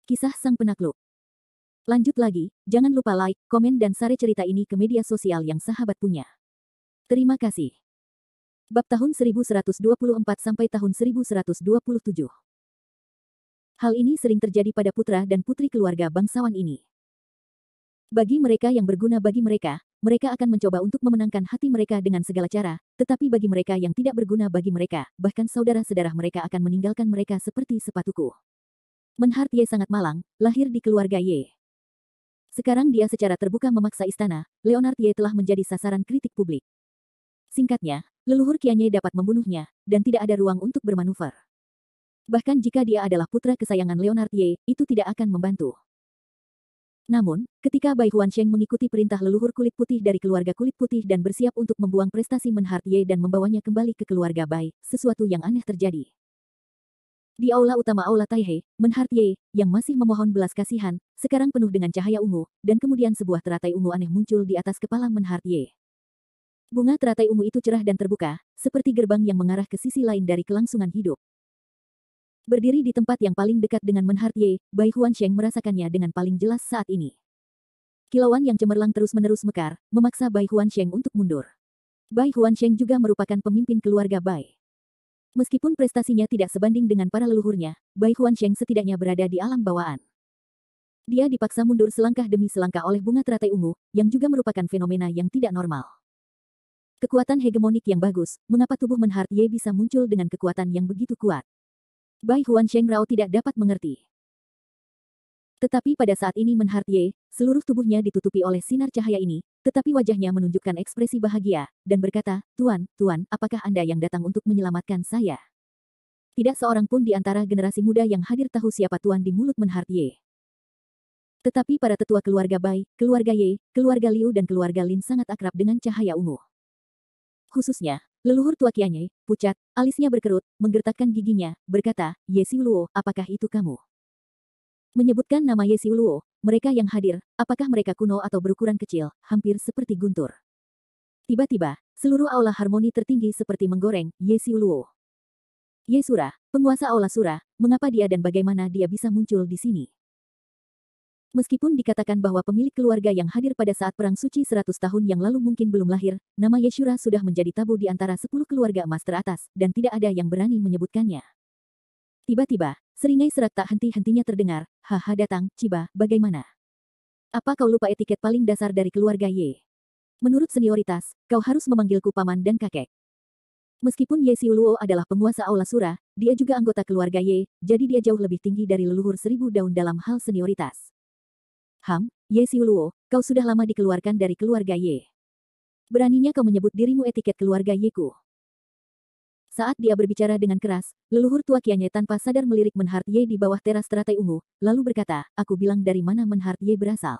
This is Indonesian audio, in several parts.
Kisah Sang Penakluk. Lanjut lagi, jangan lupa like, komen dan share cerita ini ke media sosial yang sahabat punya. Terima kasih. Bab tahun 1124 sampai tahun 1127. Hal ini sering terjadi pada putra dan putri keluarga bangsawan ini. Bagi mereka yang berguna bagi mereka, mereka akan mencoba untuk memenangkan hati mereka dengan segala cara, tetapi bagi mereka yang tidak berguna bagi mereka, bahkan saudara-saudara mereka akan meninggalkan mereka seperti sepatuku. Menhart Ye sangat malang, lahir di keluarga Ye. Sekarang dia secara terbuka memaksa istana, Leonard Ye telah menjadi sasaran kritik publik. Singkatnya, leluhur Qianye dapat membunuhnya, dan tidak ada ruang untuk bermanuver. Bahkan jika dia adalah putra kesayangan Leonard Ye, itu tidak akan membantu. Namun, ketika Bai Huansheng mengikuti perintah leluhur kulit putih dari keluarga kulit putih dan bersiap untuk membuang prestasi Menhart Ye dan membawanya kembali ke keluarga Bai, sesuatu yang aneh terjadi. Di aula utama aula Taihe, Menhart Ye, yang masih memohon belas kasihan, sekarang penuh dengan cahaya ungu, dan kemudian sebuah teratai ungu aneh muncul di atas kepala Menhart Ye. Bunga teratai ungu itu cerah dan terbuka, seperti gerbang yang mengarah ke sisi lain dari kelangsungan hidup. Berdiri di tempat yang paling dekat dengan Menhart Ye, Bai Huansheng merasakannya dengan paling jelas saat ini. Kilauan yang cemerlang terus-menerus mekar, memaksa Bai Huansheng untuk mundur. Bai Huansheng juga merupakan pemimpin keluarga Bai. Meskipun prestasinya tidak sebanding dengan para leluhurnya, Bai Huansheng setidaknya berada di alam bawaan. Dia dipaksa mundur selangkah demi selangkah oleh bunga teratai ungu, yang juga merupakan fenomena yang tidak normal. Kekuatan hegemonik yang bagus, mengapa tubuh Menhart Ye bisa muncul dengan kekuatan yang begitu kuat? Bai Huansheng Rao tidak dapat mengerti. Tetapi pada saat ini Menhart Ye, seluruh tubuhnya ditutupi oleh sinar cahaya ini, tetapi wajahnya menunjukkan ekspresi bahagia, dan berkata, Tuan, apakah Anda yang datang untuk menyelamatkan saya? Tidak seorang pun di antara generasi muda yang hadir tahu siapa Tuan di mulut Menhart Ye. Tetapi para tetua keluarga Bai, keluarga Ye, keluarga Liu dan keluarga Lin sangat akrab dengan cahaya ungu. Khususnya, leluhur tua Qianye, pucat, alisnya berkerut, menggertakkan giginya, berkata, Ye Xiuluo, apakah itu kamu? Menyebutkan nama Ye Xiuluo, mereka yang hadir, apakah mereka kuno atau berukuran kecil, hampir seperti guntur. Tiba-tiba, seluruh aula harmoni tertinggi seperti menggoreng, Ye Xiuluo. Ye Sura, penguasa aula Sura, mengapa dia dan bagaimana dia bisa muncul di sini? Meskipun dikatakan bahwa pemilik keluarga yang hadir pada saat Perang Suci 100 tahun yang lalu mungkin belum lahir, nama Ye Shura sudah menjadi tabu di antara 10 keluarga emas teratas, dan tidak ada yang berani menyebutkannya. Tiba-tiba, seringai serak tak henti-hentinya terdengar, haha datang, Ciba, bagaimana? Apa kau lupa etiket paling dasar dari keluarga Ye? Menurut senioritas, kau harus memanggilku paman dan kakek. Meskipun Ye Xiuluo adalah penguasa aula Sura, dia juga anggota keluarga Ye, jadi dia jauh lebih tinggi dari leluhur 1000 daun dalam hal senioritas. Ye Xiuluo, kau sudah lama dikeluarkan dari keluarga Ye. Beraninya kau menyebut dirimu etiket keluarga Yeku. Saat dia berbicara dengan keras, leluhur tua Qianye tanpa sadar melirik Menhart Ye di bawah teras teratai ungu, lalu berkata, aku bilang dari mana Menhart Ye berasal.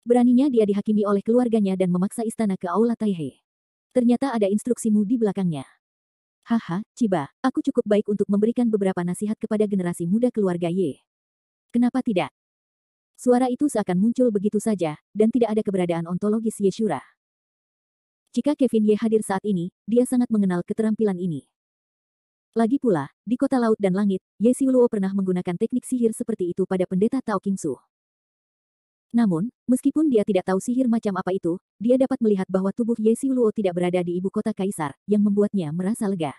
Beraninya dia dihakimi oleh keluarganya dan memaksa istana ke aula Taihe. Ternyata ada instruksimu di belakangnya. Haha, Ciba, aku cukup baik untuk memberikan beberapa nasihat kepada generasi muda keluarga Ye. Kenapa tidak? Suara itu seakan muncul begitu saja, dan tidak ada keberadaan ontologis Ye Shura. Jika Kevin Ye hadir saat ini, dia sangat mengenal keterampilan ini. Lagi pula, di kota laut dan langit, Ye Xiuluo pernah menggunakan teknik sihir seperti itu pada pendeta Tao Qingsu. Namun, meskipun dia tidak tahu sihir macam apa itu, dia dapat melihat bahwa tubuh Ye Xiuluo tidak berada di ibu kota kaisar, yang membuatnya merasa lega.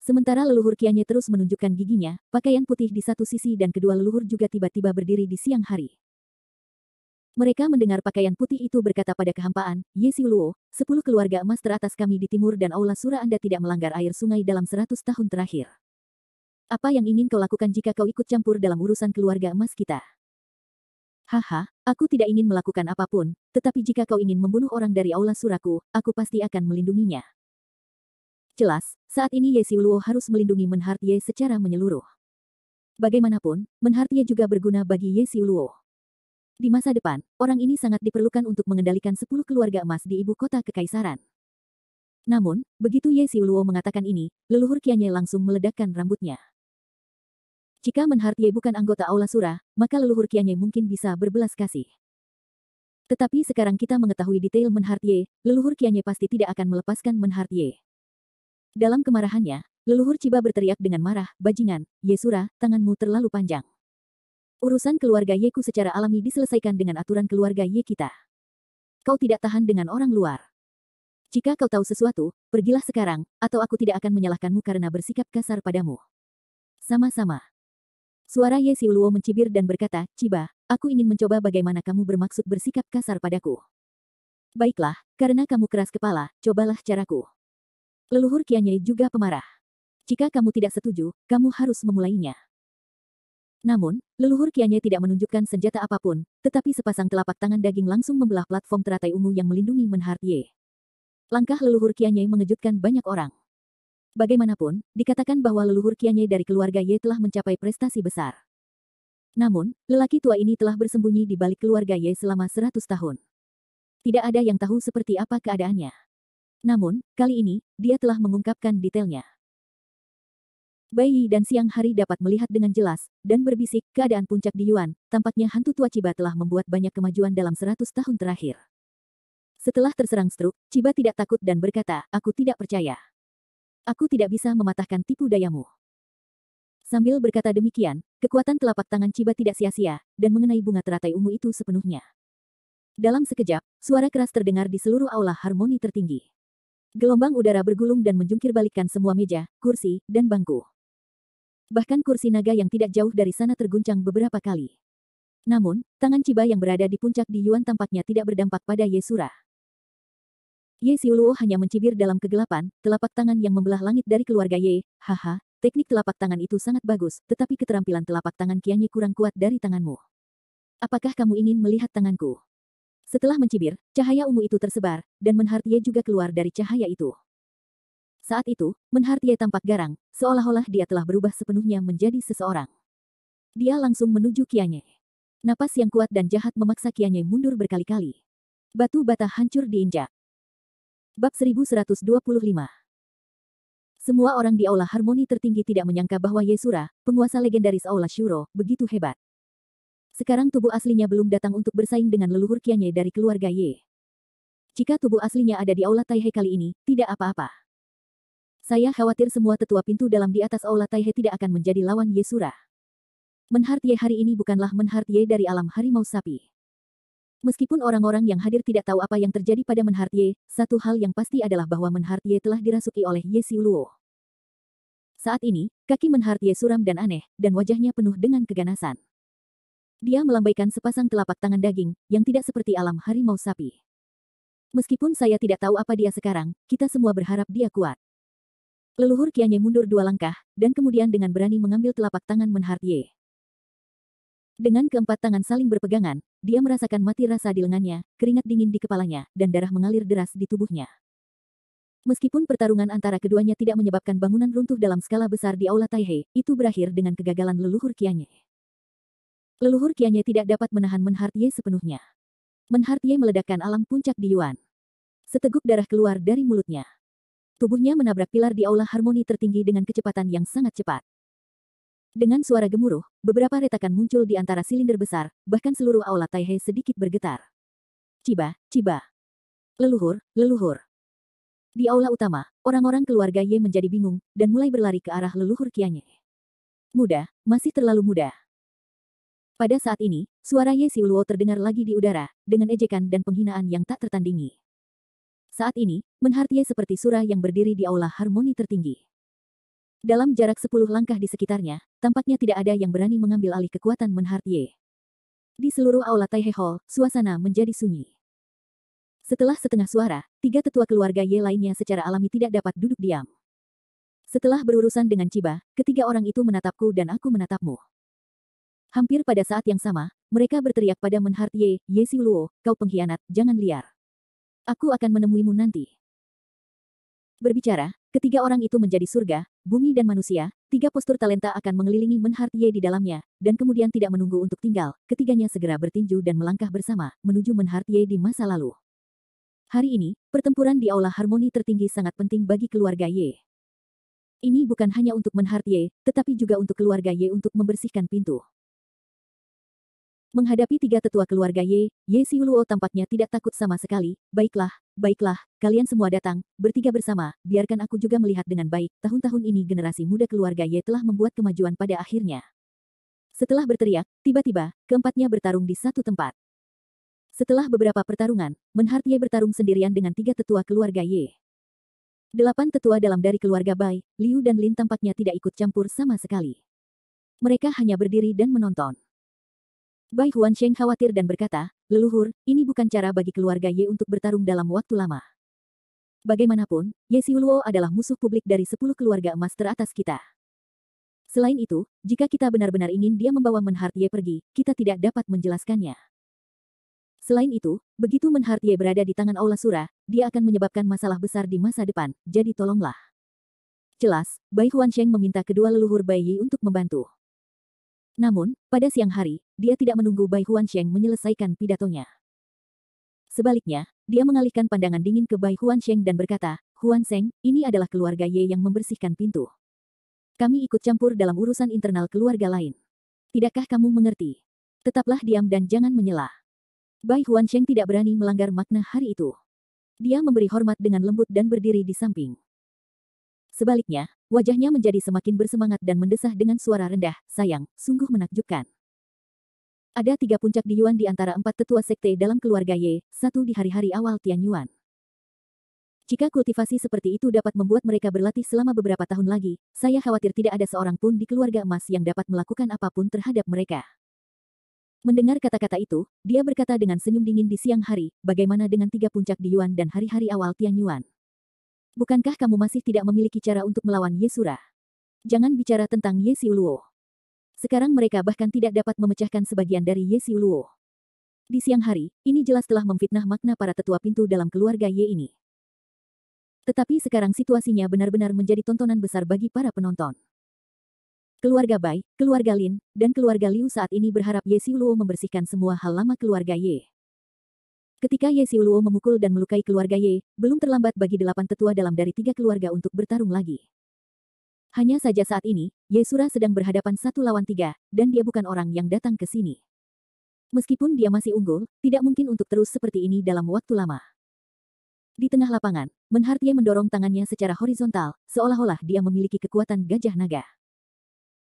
Sementara leluhur Qianye terus menunjukkan giginya, pakaian putih di satu sisi dan kedua leluhur juga tiba-tiba berdiri di siang hari. Mereka mendengar pakaian putih itu berkata pada kehampaan, Ye Xiuluo, 10 keluarga emas teratas kami di timur dan aula Sura Anda tidak melanggar air sungai dalam 100 tahun terakhir. Apa yang ingin kau lakukan jika kau ikut campur dalam urusan keluarga emas kita? Haha, aku tidak ingin melakukan apapun, tetapi jika kau ingin membunuh orang dari aula Suraku, aku pasti akan melindunginya. Jelas, saat ini Ye Xiuluo harus melindungi Menhart Ye secara menyeluruh. Bagaimanapun, Menhart Ye juga berguna bagi Ye Xiuluo. Di masa depan, orang ini sangat diperlukan untuk mengendalikan 10 keluarga emas di ibu kota kekaisaran. Namun, begitu Ye Xiuluo mengatakan ini, leluhur Qianye langsung meledakkan rambutnya. Jika Menhart Ye bukan anggota aula Sura, maka leluhur Qianye mungkin bisa berbelas kasih. Tetapi sekarang kita mengetahui detail Menhart Ye, leluhur Qianye pasti tidak akan melepaskan Menhart Ye. Dalam kemarahannya, leluhur Ciba berteriak dengan marah, bajingan, Ye Sura, tanganmu terlalu panjang. Urusan keluarga Yeku secara alami diselesaikan dengan aturan keluarga Ye kita. Kau tidak tahan dengan orang luar. Jika kau tahu sesuatu, pergilah sekarang, atau aku tidak akan menyalahkanmu karena bersikap kasar padamu. Sama-sama. Suara Ye Xiuluo mencibir dan berkata, Ciba, aku ingin mencoba bagaimana kamu bermaksud bersikap kasar padaku. Baiklah, karena kamu keras kepala, cobalah caraku. Leluhur Qianye juga pemarah. Jika kamu tidak setuju, kamu harus memulainya. Namun, leluhur Qianye tidak menunjukkan senjata apapun, tetapi sepasang telapak tangan daging langsung membelah platform teratai ungu yang melindungi Menhart Ye. Langkah leluhur Qianye mengejutkan banyak orang. Bagaimanapun, dikatakan bahwa leluhur Qianye dari keluarga Ye telah mencapai prestasi besar. Namun, lelaki tua ini telah bersembunyi di balik keluarga Ye selama 100 tahun. Tidak ada yang tahu seperti apa keadaannya. Namun, kali ini, dia telah mengungkapkan detailnya. Bai Yi dan siang hari dapat melihat dengan jelas, dan berbisik, keadaan puncak di Yuan, tampaknya hantu tua Ciba telah membuat banyak kemajuan dalam 100 tahun terakhir. Setelah terserang stroke, Ciba tidak takut dan berkata, aku tidak percaya. Aku tidak bisa mematahkan tipu dayamu. Sambil berkata demikian, kekuatan telapak tangan Ciba tidak sia-sia, dan mengenai bunga teratai ungu itu sepenuhnya. Dalam sekejap, suara keras terdengar di seluruh aula harmoni tertinggi. Gelombang udara bergulung dan menjungkir balikkan semua meja, kursi, dan bangku. Bahkan kursi naga yang tidak jauh dari sana terguncang beberapa kali. Namun, tangan Ciba yang berada di puncak di Yuan tampaknya tidak berdampak pada Ye Sura. Ye Xiuluo hanya mencibir dalam kegelapan, telapak tangan yang membelah langit dari keluarga Ye, haha, teknik telapak tangan itu sangat bagus, tetapi keterampilan telapak tangan Qianye kurang kuat dari tanganmu. Apakah kamu ingin melihat tanganku? Setelah mencibir, cahaya ungu itu tersebar, dan Menhart Ye juga keluar dari cahaya itu. Saat itu, Menhart Ye tampak garang, seolah-olah dia telah berubah sepenuhnya menjadi seseorang. Dia langsung menuju Qianye. Napas yang kuat dan jahat memaksa Qianye mundur berkali-kali. Batu bata hancur diinjak. Bab 1125. Semua orang di aula harmoni tertinggi tidak menyangka bahwa Ye Sura, penguasa legendaris aula Shuro, begitu hebat. Sekarang tubuh aslinya belum datang untuk bersaing dengan leluhur Qianye dari keluarga Ye. Jika tubuh aslinya ada di aula Taihe kali ini, tidak apa-apa. Saya khawatir semua tetua pintu dalam di atas aula Taihe tidak akan menjadi lawan Ye Sura. Menhart Ye hari ini bukanlah Menhart Ye dari alam harimau sapi. Meskipun orang-orang yang hadir tidak tahu apa yang terjadi pada Menhart Ye, satu hal yang pasti adalah bahwa Menhart Ye telah dirasuki oleh Ye Xiuluo. Saat ini, kaki Menhart Ye suram dan aneh, dan wajahnya penuh dengan keganasan. Dia melambaikan sepasang telapak tangan daging, yang tidak seperti alam harimau sapi. Meskipun saya tidak tahu apa dia sekarang, kita semua berharap dia kuat. Leluhur Qianye mundur 2 langkah, dan kemudian dengan berani mengambil telapak tangan Menhart Ye. Dengan keempat tangan saling berpegangan, dia merasakan mati rasa di lengannya, keringat dingin di kepalanya, dan darah mengalir deras di tubuhnya. Meskipun pertarungan antara keduanya tidak menyebabkan bangunan runtuh dalam skala besar di aula Taihe, itu berakhir dengan kegagalan leluhur Qianye. Leluhur Qianye tidak dapat menahan Menhart Ye sepenuhnya. Menhart Ye meledakkan alam puncak di Yuan. Seteguk darah keluar dari mulutnya. Tubuhnya menabrak pilar di aula harmoni tertinggi dengan kecepatan yang sangat cepat. Dengan suara gemuruh, beberapa retakan muncul di antara silinder besar, bahkan seluruh aula Taihe sedikit bergetar. Ciba, Ciba. Leluhur, leluhur. Di aula utama, orang-orang keluarga Ye menjadi bingung, dan mulai berlari ke arah leluhur Qianye. Muda, masih terlalu muda. Pada saat ini, suara Ye Xiuluo terdengar lagi di udara, dengan ejekan dan penghinaan yang tak tertandingi. Saat ini, Menhart Ye seperti surah yang berdiri di aula harmoni tertinggi. Dalam jarak 10 langkah di sekitarnya, tampaknya tidak ada yang berani mengambil alih kekuatan Menhart Ye. Di seluruh aula Taihe Hall, suasana menjadi sunyi. Setelah setengah suara, 3 tetua keluarga Ye lainnya secara alami tidak dapat duduk diam. Setelah berurusan dengan Ciba, ketiga orang itu menatapku dan aku menatapmu. Hampir pada saat yang sama, mereka berteriak pada Menhart Ye, Ye Xiuluo, kau pengkhianat, jangan liar. Aku akan menemuimu nanti. Berbicara, ketiga orang itu menjadi surga, bumi dan manusia, 3 postur talenta akan mengelilingi Menhart Ye di dalamnya, dan kemudian tidak menunggu untuk tinggal, ketiganya segera bertinju dan melangkah bersama, menuju Menhart Ye di masa lalu. Hari ini, pertempuran di aula harmoni tertinggi sangat penting bagi keluarga Ye. Ini bukan hanya untuk Menhart Ye, tetapi juga untuk keluarga Ye untuk membersihkan pintu. Menghadapi 3 tetua keluarga Ye, Ye Xiuluo tampaknya tidak takut sama sekali. Baiklah, baiklah, kalian semua datang, bertiga bersama, biarkan aku juga melihat dengan baik. Tahun-tahun ini generasi muda keluarga Ye telah membuat kemajuan pada akhirnya. Setelah berteriak, tiba-tiba, keempatnya bertarung di satu tempat. Setelah beberapa pertarungan, Menhart Ye bertarung sendirian dengan 3 tetua keluarga Ye. 8 tetua dalam dari keluarga Bai, Liu dan Lin tampaknya tidak ikut campur sama sekali. Mereka hanya berdiri dan menonton. Bai Huansheng khawatir dan berkata, "Leluhur, ini bukan cara bagi keluarga Ye untuk bertarung dalam waktu lama. Bagaimanapun, Ye Xiuluo adalah musuh publik dari 10 keluarga emas teratas kita. Selain itu, jika kita benar-benar ingin dia membawa Menhart Ye pergi, kita tidak dapat menjelaskannya. Selain itu, begitu Menhart Ye berada di tangan Aula Sura, dia akan menyebabkan masalah besar di masa depan, jadi tolonglah." Jelas, Bai Huansheng meminta kedua leluhur Bai Yi untuk membantu. Namun, pada siang hari, dia tidak menunggu Bai Huansheng menyelesaikan pidatonya. Sebaliknya, dia mengalihkan pandangan dingin ke Bai Huansheng dan berkata, "Huansheng, ini adalah keluarga Ye yang membersihkan pintu. Kami ikut campur dalam urusan internal keluarga lain. Tidakkah kamu mengerti? Tetaplah diam dan jangan menyela." Bai Huansheng tidak berani melanggar makna hari itu. Dia memberi hormat dengan lembut dan berdiri di samping. Sebaliknya, wajahnya menjadi semakin bersemangat dan mendesah dengan suara rendah, "Sayang, sungguh menakjubkan. Ada 3 puncak di Yuan di antara 4 tetua sekte dalam keluarga Ye, 1 di hari-hari awal Tian Yuan. Jika kultivasi seperti itu dapat membuat mereka berlatih selama beberapa tahun lagi, saya khawatir tidak ada seorang pun di keluarga emas yang dapat melakukan apapun terhadap mereka." Mendengar kata-kata itu, dia berkata dengan senyum dingin di siang hari, "Bagaimana dengan 3 puncak di Yuan dan hari-hari awal Tian Yuan? Bukankah kamu masih tidak memiliki cara untuk melawan Ye Sura? Jangan bicara tentang Ye Xiuluo. Sekarang mereka bahkan tidak dapat memecahkan sebagian dari Ye Xiuluo." Di siang hari, ini jelas telah memfitnah makna para tetua pintu dalam keluarga Ye ini. Tetapi sekarang situasinya benar-benar menjadi tontonan besar bagi para penonton. Keluarga Bai, keluarga Lin, dan keluarga Liu saat ini berharap Ye Xiuluo membersihkan semua hal lama keluarga Ye. Ketika Ye Xiuluo memukul dan melukai keluarga Ye, belum terlambat bagi 8 tetua dalam dari 3 keluarga untuk bertarung lagi. Hanya saja saat ini, Ye Sura sedang berhadapan 1 lawan 3, dan dia bukan orang yang datang ke sini. Meskipun dia masih unggul, tidak mungkin untuk terus seperti ini dalam waktu lama. Di tengah lapangan, Menhart Ye mendorong tangannya secara horizontal, seolah-olah dia memiliki kekuatan gajah naga.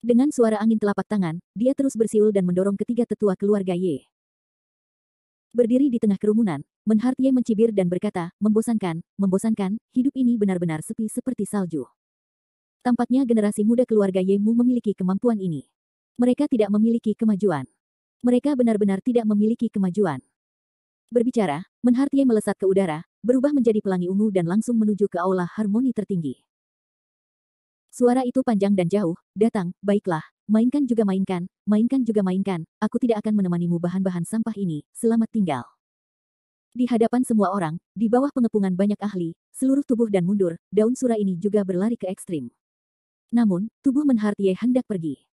Dengan suara angin telapak tangan, dia terus bersiul dan mendorong ketiga tetua keluarga Ye. Berdiri di tengah kerumunan, Menhart Ye mencibir dan berkata, "Membosankan, membosankan, hidup ini benar-benar sepi seperti salju. Tampaknya generasi muda keluarga Ye Mu memiliki kemampuan ini. Mereka tidak memiliki kemajuan. Mereka benar-benar tidak memiliki kemajuan." Berbicara, Menhart Ye melesat ke udara, berubah menjadi pelangi ungu dan langsung menuju ke aula harmoni tertinggi. Suara itu panjang dan jauh, "Datang, baiklah, mainkan juga mainkan, mainkan juga mainkan, aku tidak akan menemanimu bahan-bahan sampah ini, selamat tinggal." Di hadapan semua orang, di bawah pengepungan banyak ahli, seluruh tubuh dan mundur, daun sura ini juga berlari ke ekstrim. Namun, tubuh Menhart Ye hendak pergi.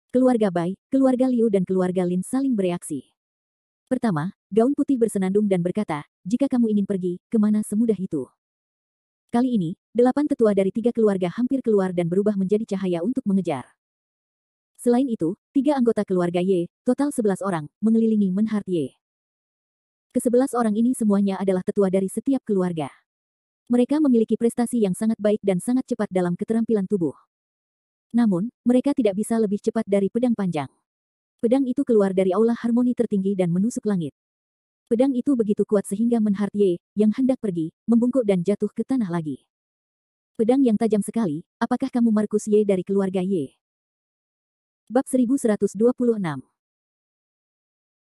Keluarga Bai, keluarga Liu dan keluarga Lin saling bereaksi. Pertama, gaun putih bersenandung dan berkata, "Jika kamu ingin pergi, kemana semudah itu?" Kali ini, 8 tetua dari 3 keluarga hampir keluar dan berubah menjadi cahaya untuk mengejar. Selain itu, 3 anggota keluarga Ye, total 11 orang, mengelilingi Menhart Ye. Ke-11 orang ini semuanya adalah tetua dari setiap keluarga. Mereka memiliki prestasi yang sangat baik dan sangat cepat dalam keterampilan tubuh. Namun, mereka tidak bisa lebih cepat dari pedang panjang. Pedang itu keluar dari aula harmoni tertinggi dan menusuk langit. Pedang itu begitu kuat sehingga Menhart Ye, yang hendak pergi, membungkuk dan jatuh ke tanah lagi. Pedang yang tajam sekali, apakah kamu Markus Ye dari keluarga Ye? Bab 1126.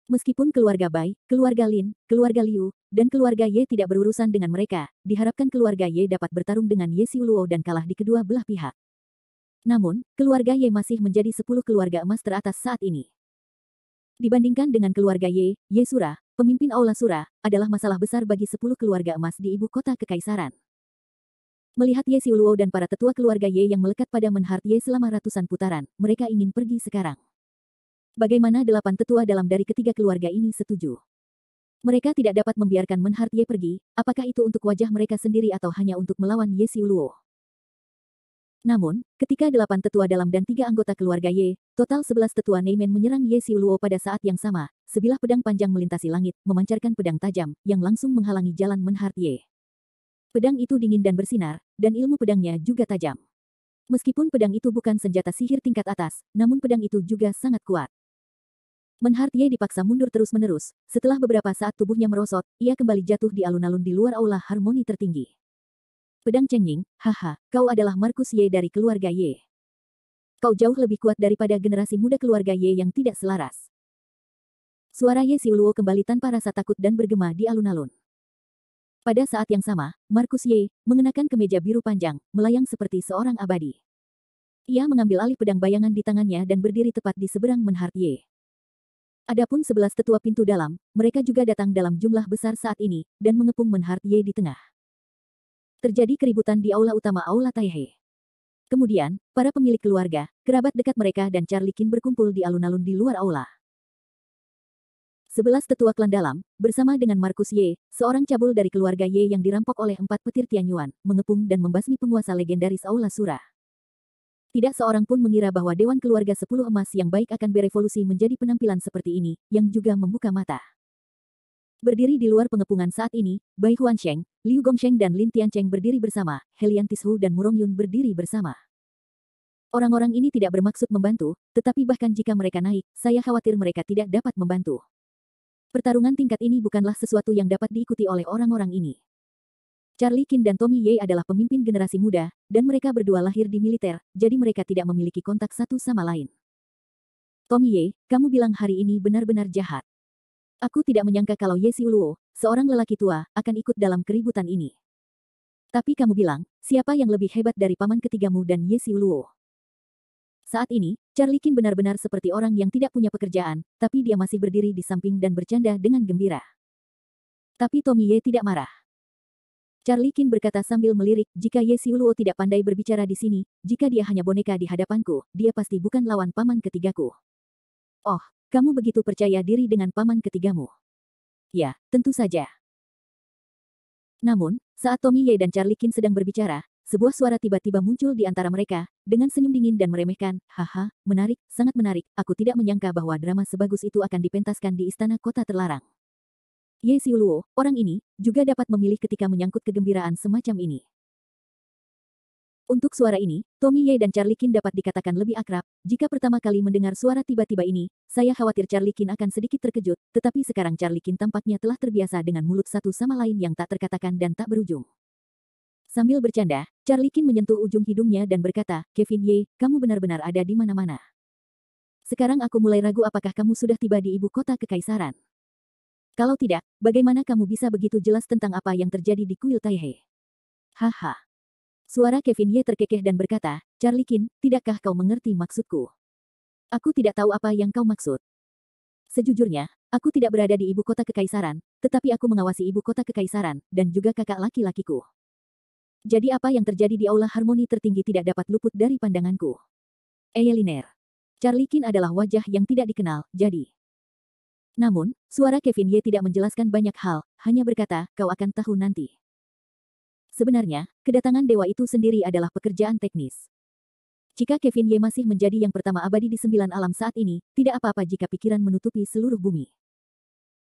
Meskipun keluarga Bai, keluarga Lin, keluarga Liu, dan keluarga Ye tidak berurusan dengan mereka, diharapkan keluarga Ye dapat bertarung dengan Ye Xiuluo dan kalah di kedua belah pihak. Namun, keluarga Ye masih menjadi 10 keluarga emas teratas saat ini. Dibandingkan dengan keluarga Ye, Ye Sura, pemimpin Aula Sura, adalah masalah besar bagi 10 keluarga emas di ibu kota kekaisaran. Melihat Ye Xiuluo dan para tetua keluarga Ye yang melekat pada Menhart Ye selama ratusan putaran, mereka ingin pergi sekarang. Bagaimana 8 tetua dalam dari ketiga keluarga ini setuju? Mereka tidak dapat membiarkan Menhart Ye pergi, apakah itu untuk wajah mereka sendiri atau hanya untuk melawan Ye Xiuluo? Namun, ketika 8 tetua dalam dan 3 anggota keluarga Ye, total 11 tetua Neimen menyerang Ye Xiuluo pada saat yang sama, sebilah pedang panjang melintasi langit, memancarkan pedang tajam, yang langsung menghalangi jalan Menhart Ye. Pedang itu dingin dan bersinar, dan ilmu pedangnya juga tajam. Meskipun pedang itu bukan senjata sihir tingkat atas, namun pedang itu juga sangat kuat. Menhart Ye dipaksa mundur terus-menerus. Setelah beberapa saat tubuhnya merosot, ia kembali jatuh di alun-alun di luar aula harmoni tertinggi. Pedang Chengying, haha, kau adalah Markus Ye dari keluarga Ye. Kau jauh lebih kuat daripada generasi muda keluarga Ye yang tidak selaras. Suara Ye Xiuluo kembali tanpa rasa takut dan bergema di alun-alun. Pada saat yang sama, Markus Ye, mengenakan kemeja biru panjang, melayang seperti seorang abadi. Ia mengambil alih pedang bayangan di tangannya dan berdiri tepat di seberang Menhart Ye. Adapun 11 tetua pintu dalam, mereka juga datang dalam jumlah besar saat ini, dan mengepung Menhart Ye di tengah. Terjadi keributan di aula utama Aula Taihe. Kemudian, para pemilik keluarga, kerabat dekat mereka dan Charlie Qin berkumpul di alun-alun di luar aula. 11 tetua klan dalam, bersama dengan Markus Ye, seorang cabul dari keluarga Ye yang dirampok oleh 4 petir Tianyuan, mengepung dan membasmi penguasa legendaris Aula Surah. Tidak seorang pun mengira bahwa Dewan Keluarga 10 Emas yang baik akan berevolusi menjadi penampilan seperti ini, yang juga membuka mata. Berdiri di luar pengepungan saat ini, Bai Huansheng, Liu Gongsheng dan Lin Tiancheng berdiri bersama, Helian Tishu dan Murong Yun berdiri bersama. Orang-orang ini tidak bermaksud membantu, tetapi bahkan jika mereka naik, saya khawatir mereka tidak dapat membantu. Pertarungan tingkat ini bukanlah sesuatu yang dapat diikuti oleh orang-orang ini. Charlie Qin dan Tommy Ye adalah pemimpin generasi muda, dan mereka berdua lahir di militer, jadi mereka tidak memiliki kontak satu sama lain. Tommy Ye, kamu bilang hari ini benar-benar jahat. Aku tidak menyangka kalau Ye Xiuluo, seorang lelaki tua, akan ikut dalam keributan ini. Tapi kamu bilang, siapa yang lebih hebat dari paman ketigamu dan Ye Xiuluo? Saat ini, Charlie Qin benar-benar seperti orang yang tidak punya pekerjaan, tapi dia masih berdiri di samping dan bercanda dengan gembira. Tapi Tommy Ye tidak marah. Charlie Qin berkata sambil melirik, jika Ye Xiuluo tidak pandai berbicara di sini, jika dia hanya boneka di hadapanku, dia pasti bukan lawan paman ketigaku. Oh, kamu begitu percaya diri dengan paman ketigamu? Ya, tentu saja. Namun, saat Tommy Ye dan Charlie Qin sedang berbicara, sebuah suara tiba-tiba muncul di antara mereka, dengan senyum dingin dan meremehkan, haha, menarik, sangat menarik, aku tidak menyangka bahwa drama sebagus itu akan dipentaskan di istana kota terlarang. Ye Xiuluo, orang ini, juga dapat memilih ketika menyangkut kegembiraan semacam ini. Untuk suara ini, Tommy Ye dan Charlie Qin dapat dikatakan lebih akrab. Jika pertama kali mendengar suara tiba-tiba ini, saya khawatir Charlie Qin akan sedikit terkejut, tetapi sekarang Charlie Qin tampaknya telah terbiasa dengan mulut satu sama lain yang tak terkatakan dan tak berujung. Sambil bercanda, Charlie Qin menyentuh ujung hidungnya dan berkata, Kevin Ye, kamu benar-benar ada di mana-mana. Sekarang aku mulai ragu apakah kamu sudah tiba di ibu kota kekaisaran. Kalau tidak, bagaimana kamu bisa begitu jelas tentang apa yang terjadi di kuil Taihe? Haha. Suara Kevin Ye terkekeh dan berkata, Charlie Qin, tidakkah kau mengerti maksudku? Aku tidak tahu apa yang kau maksud. Sejujurnya, aku tidak berada di ibu kota kekaisaran, tetapi aku mengawasi ibu kota kekaisaran, dan juga kakak laki-lakiku. Jadi apa yang terjadi di aula harmoni tertinggi tidak dapat luput dari pandanganku. Eyeliner. Charlie Qin adalah wajah yang tidak dikenal, jadi. Namun, suara Kevin Ye tidak menjelaskan banyak hal, hanya berkata, kau akan tahu nanti. Sebenarnya, kedatangan dewa itu sendiri adalah pekerjaan teknis. Jika Kevin Ye masih menjadi yang pertama abadi di 9 alam saat ini, tidak apa-apa jika pikiran menutupi seluruh bumi.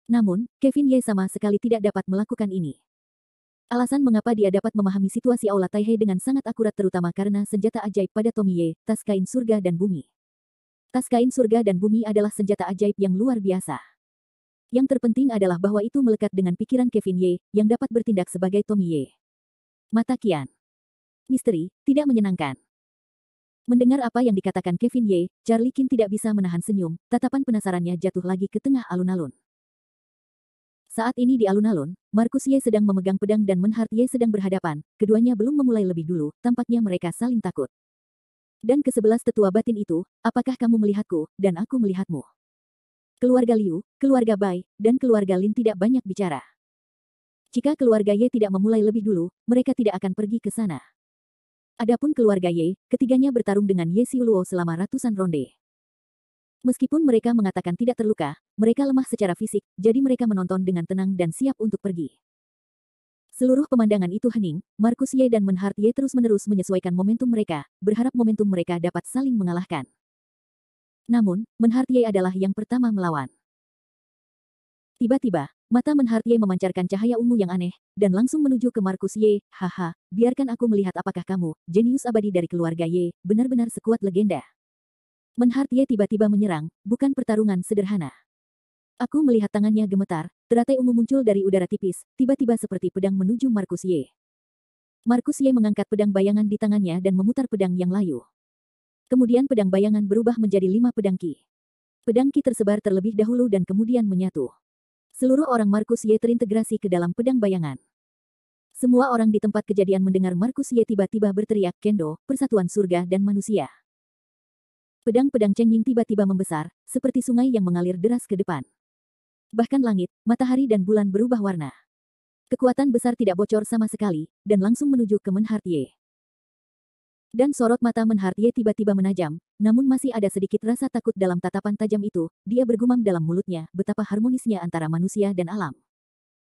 Namun, Kevin Ye sama sekali tidak dapat melakukan ini. Alasan mengapa dia dapat memahami situasi Aula Taihe dengan sangat akurat terutama karena senjata ajaib pada Tommy Ye, tas kain surga dan bumi. Tas kain surga dan bumi adalah senjata ajaib yang luar biasa. Yang terpenting adalah bahwa itu melekat dengan pikiran Kevin Ye, yang dapat bertindak sebagai Tommy Ye. Mata Kian. Misteri, tidak menyenangkan. Mendengar apa yang dikatakan Kevin Ye, Charlie Qin tidak bisa menahan senyum, tatapan penasarannya jatuh lagi ke tengah alun-alun. Saat ini di alun-alun, Markus Ye sedang memegang pedang dan Menhart Ye sedang berhadapan, keduanya belum memulai lebih dulu, tampaknya mereka saling takut. Dan ke-11 tetua batin itu, apakah kamu melihatku, dan aku melihatmu? Keluarga Liu, keluarga Bai, dan keluarga Lin tidak banyak bicara. Jika keluarga Ye tidak memulai lebih dulu, mereka tidak akan pergi ke sana. Adapun keluarga Ye, ketiganya bertarung dengan Ye Xiuluo selama ratusan ronde. Meskipun mereka mengatakan tidak terluka, mereka lemah secara fisik, jadi mereka menonton dengan tenang dan siap untuk pergi. Seluruh pemandangan itu hening, Markus Ye dan Menhart Ye terus-menerus menyesuaikan momentum mereka, berharap momentum mereka dapat saling mengalahkan. Namun, Menhart Ye adalah yang pertama melawan. Tiba-tiba, mata Menhart Ye memancarkan cahaya ungu yang aneh, dan langsung menuju ke Markus Ye, haha, biarkan aku melihat apakah kamu, jenius abadi dari keluarga Ye, benar-benar sekuat legenda. Menhart Ye tiba-tiba menyerang, bukan pertarungan sederhana. Aku melihat tangannya gemetar, teratai ungu muncul dari udara tipis, tiba-tiba seperti pedang menuju Markus Ye. Markus Ye mengangkat pedang bayangan di tangannya dan memutar pedang yang layu. Kemudian pedang bayangan berubah menjadi 5 pedang Qi. Pedang Qi tersebar terlebih dahulu dan kemudian menyatu. Seluruh orang Markus Ye terintegrasi ke dalam pedang bayangan. Semua orang di tempat kejadian mendengar Markus Ye tiba-tiba berteriak Kendo, persatuan surga dan manusia. Pedang-pedang Cheng Ying tiba-tiba membesar, seperti sungai yang mengalir deras ke depan. Bahkan langit, matahari dan bulan berubah warna. Kekuatan besar tidak bocor sama sekali, dan langsung menuju ke Menhart Ye. Dan sorot mata Menhart Ye tiba-tiba menajam, namun masih ada sedikit rasa takut dalam tatapan tajam itu, dia bergumam dalam mulutnya, betapa harmonisnya antara manusia dan alam.